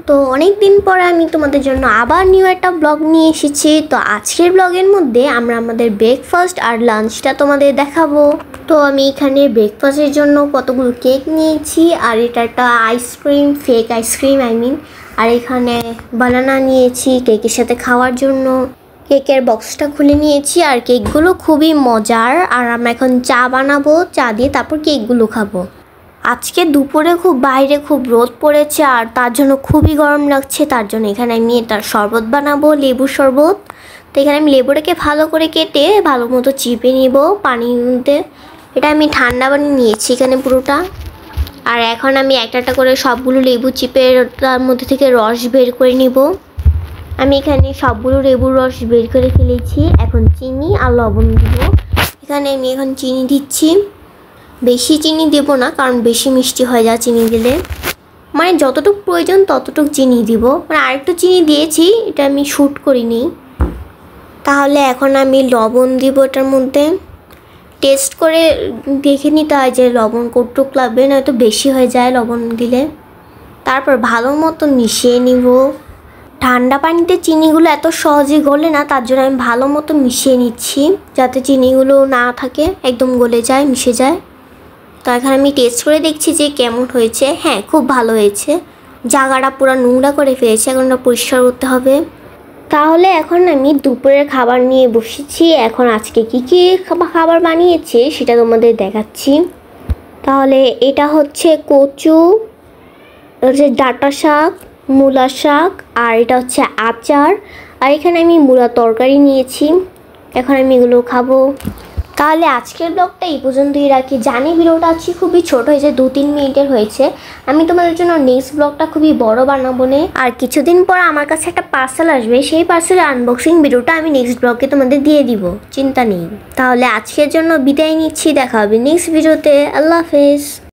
তো অনেক দিন পরে আমি তোমাদের জন্য আবার নিউ একটা ব্লগ নিয়ে এসেছি। তো আজকের ব্লগের মধ্যে আমরা আমাদের ব্রেকফাস্ট আর লাঞ্চটা তোমাদের দেখাবো। তো আমি এখানে ব্রেকফাস্টের জন্য কতগুলো কেক নিয়েছি, আর এটা একটা আইসক্রিম, ফেক আইসক্রিম আর এখানে বানানা নিয়েছি কেকের সাথে খাওয়ার জন্য। কেকের বক্সটা খুলে নিয়েছি, আর কেকগুলো খুবই মজার। আর আমরা এখন চা বানাবো, চা দিয়ে তারপর কেকগুলো খাবো। আজকে দুপুরে বাইরে খুব রোদ পড়েছে, আর তার জন্য খুবই গরম লাগছে। তার জন্য এখানে আমি এটার শরবত বানাবো, লেবুর শরবত। তো এখানে আমি লেবুটাকে ভালো করে কেটে ভালো মতো চিপে নিব পানির মধ্যে। এটা আমি ঠান্ডা পানি নিয়েছি এখানে পুরোটা। আর এখন আমি একটা করে সবগুলো লেবু চিপে তার মধ্যে থেকে রস বের করে নিব। আমি এখানে সবগুলো লেবুর রস বের করে ফেলেছি। এখন চিনি আর লবণ দিব। এখানে আমি এখন চিনি দিচ্ছি। বেশি চিনি দেব না, কারণ বেশি মিষ্টি হয়ে যায় চিনি দিলে। মানে যতটুকু প্রয়োজন ততটুকু চিনি দিব। মানে আরেকটু চিনি দিয়েছি, এটা আমি শ্যুট করিনি। তাহলে এখন আমি লবণ দিব এটার মধ্যে। টেস্ট করে দেখে নিতে হয় যে লবণ কতটুকু লাগবে, নয়তো বেশি হয়ে যায় লবণ দিলে। তারপর ভালো মতো মিশিয়ে নিব। ঠান্ডা পানিতে চিনিগুলো এত সহজে গলে না, তার জন্য আমি ভালো মতো মিশিয়ে নিচ্ছি, যাতে চিনিগুলো না থাকে, একদম গলে যায়, মিশে যায়। তো এখন আমি টেস্ট করে দেখছি যে কেমন হয়েছে। হ্যাঁ, খুব ভালো হয়েছে। জায়গাটা পুরো নোংরা করে ফেলেছে, এখন ওটা পরিষ্কার করতে হবে। তাহলে এখন আমি দুপুরের খাবার নিয়ে বসেছি। এখন আজকে কী কী খাবার বানিয়েছি সেটা তোমাদের দেখাচ্ছি। তাহলে এটা হচ্ছে কচু, হচ্ছে ডাঁটা শাক, মূলা শাক, আর এটা হচ্ছে আচার। আর এখানে আমি মূলা তরকারি নিয়েছি। এখন আমি এগুলো খাবো। তাহলে আজকের ব্লগটা এই পর্যন্তই রাখি। জানি ভিডিওটা আজকে খুবই ছোট হয়েছে, 2-3 মিনিটের হয়েছে। আমি তোমাদের জন্য নেক্সট ব্লগটা খুবই বড় বানাবো না। আর কিছুদিন পর আমার কাছে একটা পার্সেল আসবে, সেই পার্সেলের আনবক্সিং ভিডিওটা আমি নেক্সট ব্লগে তোমাদের দিয়ে দিব, চিন্তা নেই। তাহলে আজকের জন্য বিদায় নিচ্ছি, দেখা হবে নেক্সট ভিডিওতে। আল্লাহ হাফেজ।